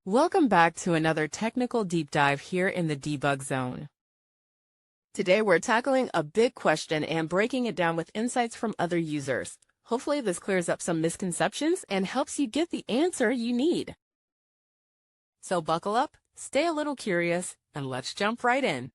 Welcome back to another technical deep dive here in the debug zone. Today we're tackling a big question and breaking it down with insights from other users. Hopefully this clears up some misconceptions and helps you get the answer you need. So buckle up, stay a little curious, and let's jump right in.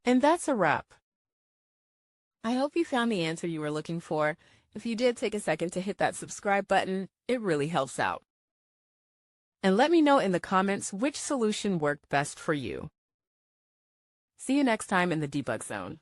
And that's a wrap. I hope you found the answer you were looking for. If you did, take a second to hit that subscribe button. It really helps out. And let me know in the comments which solution worked best for you. See you next time in the debug zone.